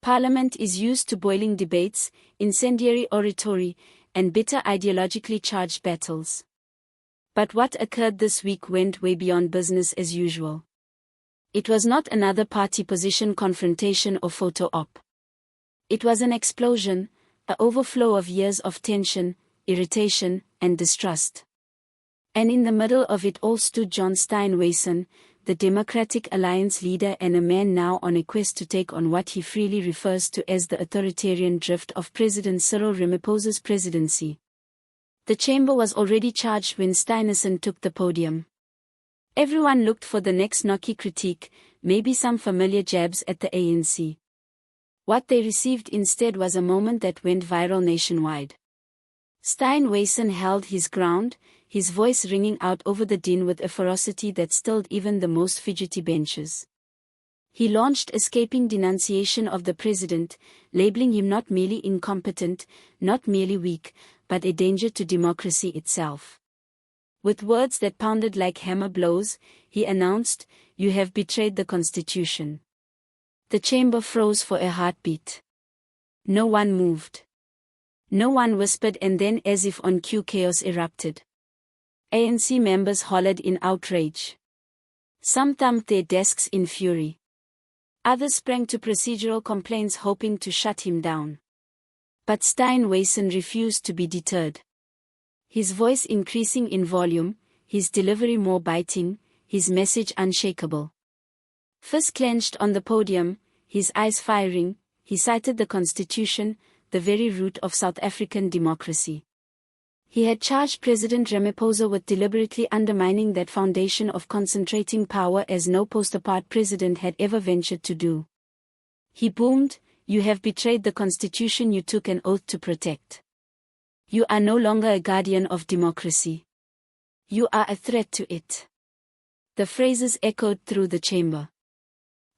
Parliament is used to boiling debates, incendiary oratory, and bitter ideologically charged battles. But what occurred this week went way beyond business as usual. It was not another party position confrontation or photo op. It was an explosion, an overflow of years of tension, irritation, and distrust. And in the middle of it all stood John Steenhuisen, the Democratic Alliance leader and a man now on a quest to take on what he freely refers to as the authoritarian drift of President Cyril Ramaphosa's presidency. The chamber was already charged when Steenhuisen took the podium. Everyone looked for the next knocky critique, maybe some familiar jabs at the ANC. What they received instead was a moment that went viral nationwide. Steenhuisen held his ground, his voice ringing out over the din with a ferocity that stilled even the most fidgety benches. He launched a scathing denunciation of the president, labeling him not merely incompetent, not merely weak, but a danger to democracy itself. With words that pounded like hammer blows, he announced, "You have betrayed the Constitution." The chamber froze for a heartbeat. No one moved. No one whispered, and then, as if on cue, chaos erupted. ANC members hollered in outrage. Some thumped their desks in fury. Others sprang to procedural complaints hoping to shut him down. But Steenhuisen refused to be deterred. His voice increasing in volume, his delivery more biting, his message unshakable. Fist clenched on the podium, his eyes firing, he cited the Constitution, the very root of South African democracy. He had charged President Ramaphosa with deliberately undermining that foundation of concentrating power as no post-apartheid president had ever ventured to do. He boomed, "You have betrayed the Constitution you took an oath to protect. You are no longer a guardian of democracy. You are a threat to it." The phrases echoed through the chamber.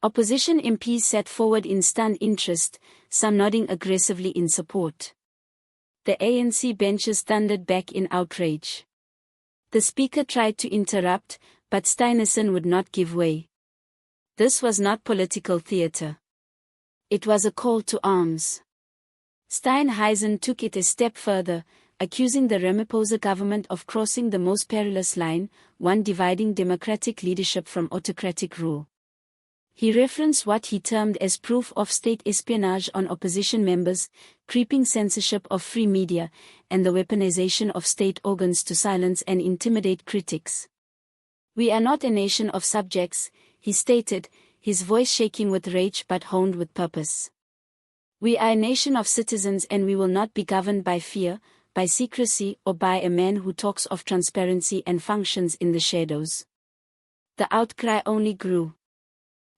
Opposition MPs sat forward in stunned interest, some nodding aggressively in support. The ANC benches thundered back in outrage. The speaker tried to interrupt, but Steenhuisen would not give way. This was not political theater. It was a call to arms. Steenhuisen took it a step further, accusing the Ramaphosa government of crossing the most perilous line, one dividing democratic leadership from autocratic rule. He referenced what he termed as proof of state espionage on opposition members, creeping censorship of free media, and the weaponization of state organs to silence and intimidate critics. "We are not a nation of subjects," he stated, his voice shaking with rage but honed with purpose. "We are a nation of citizens, and we will not be governed by fear, by secrecy, or by a man who talks of transparency and functions in the shadows." The outcry only grew.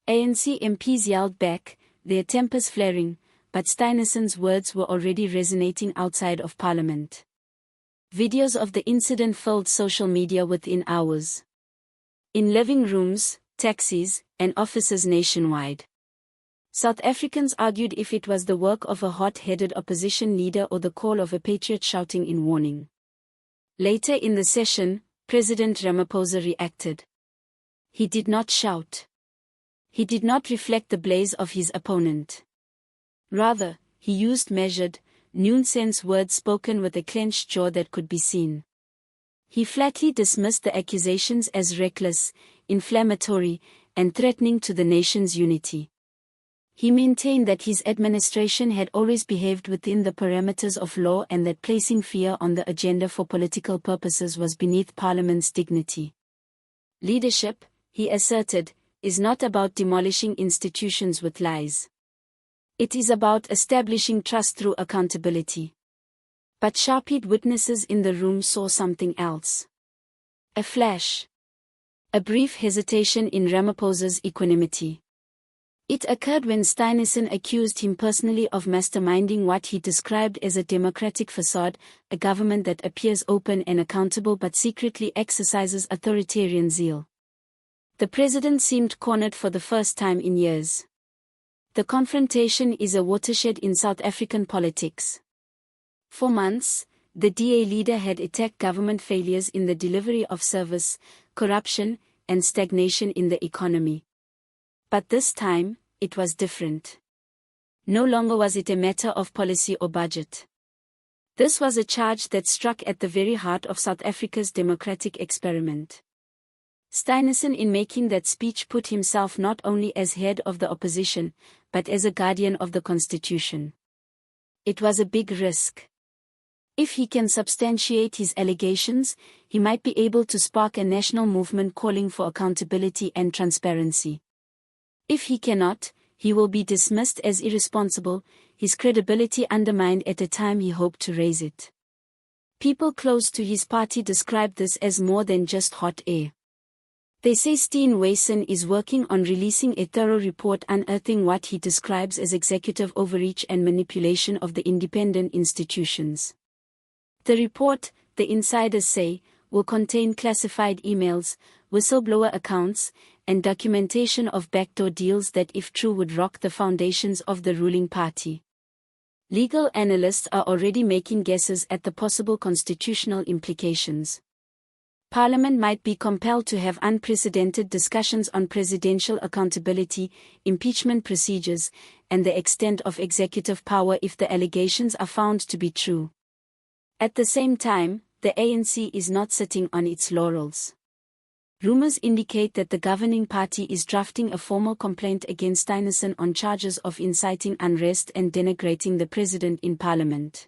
ANC MPs yelled back, their tempers flaring, but Steenhuisen's words were already resonating outside of Parliament. Videos of the incident filled social media within hours. In living rooms, taxis, and offices nationwide. South Africans argued if it was the work of a hot-headed opposition leader or the call of a patriot shouting in warning. Later in the session, President Ramaphosa reacted. He did not shout. He did not reflect the blaze of his opponent. Rather, he used measured, nuanced words spoken with a clenched jaw that could be seen. He flatly dismissed the accusations as reckless, inflammatory, and threatening to the nation's unity. He maintained that his administration had always behaved within the parameters of law and that placing fear on the agenda for political purposes was beneath Parliament's dignity. Leadership, he asserted, is not about demolishing institutions with lies. It is about establishing trust through accountability. But sharp-eyed witnesses in the room saw something else. A flash. A brief hesitation in Ramaphosa's equanimity. It occurred when Steenhuisen accused him personally of masterminding what he described as a democratic facade, a government that appears open and accountable but secretly exercises authoritarian zeal. The president seemed cornered for the first time in years. The confrontation is a watershed in South African politics. For months, the DA leader had attacked government failures in the delivery of service, corruption, and stagnation in the economy. But this time, it was different. No longer was it a matter of policy or budget. This was a charge that struck at the very heart of South Africa's democratic experiment. Steenhuisen, in making that speech, put himself not only as head of the opposition, but as a guardian of the constitution. It was a big risk. If he can substantiate his allegations, he might be able to spark a national movement calling for accountability and transparency. If he cannot, he will be dismissed as irresponsible, his credibility undermined at a time he hoped to raise it. People close to his party describe this as more than just hot air. They say Steenhuisen is working on releasing a thorough report unearthing what he describes as executive overreach and manipulation of the independent institutions. The report, the insiders say, will contain classified emails, whistleblower accounts, and documentation of backdoor deals that, if true, would rock the foundations of the ruling party. Legal analysts are already making guesses at the possible constitutional implications. Parliament might be compelled to have unprecedented discussions on presidential accountability, impeachment procedures, and the extent of executive power if the allegations are found to be true. At the same time, the ANC is not sitting on its laurels. Rumors indicate that the governing party is drafting a formal complaint against Steenhuisen on charges of inciting unrest and denigrating the president in parliament.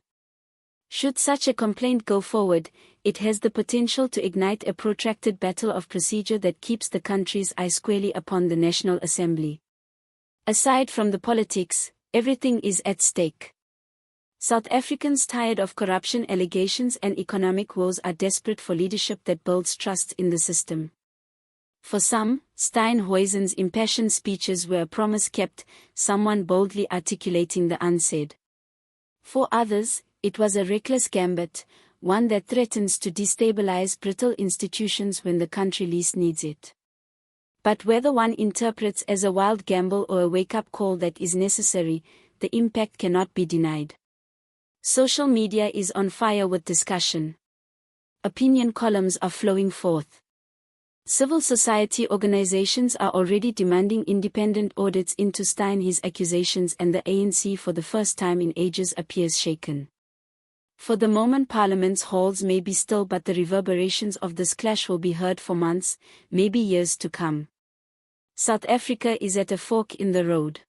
Should such a complaint go forward, it has the potential to ignite a protracted battle of procedure that keeps the country's eye squarely upon the National Assembly. Aside from the politics, everything is at stake. South Africans tired of corruption allegations and economic woes are desperate for leadership that builds trust in the system. For some, Steenhuisen's impassioned speeches were a promise kept, someone boldly articulating the unsaid. For others, it was a reckless gambit, one that threatens to destabilize brittle institutions when the country least needs it. But whether one interprets as a wild gamble or a wake-up call that is necessary, the impact cannot be denied. Social media is on fire with discussion. Opinion columns are flowing forth. Civil society organizations are already demanding independent audits into Steenhuisen's accusations, and the ANC for the first time in ages appears shaken. For the moment, Parliament's halls may be still, but the reverberations of this clash will be heard for months, maybe years to come. South Africa is at a fork in the road.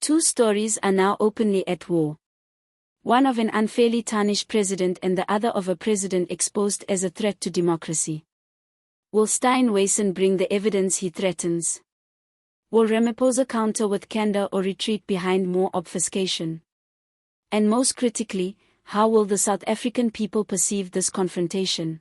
Two stories are now openly at war. One of an unfairly tarnished president and the other of a president exposed as a threat to democracy. Will Steenhuisen bring the evidence he threatens? Will Ramaphosa counter with candor or retreat behind more obfuscation? And most critically, how will the South African people perceive this confrontation?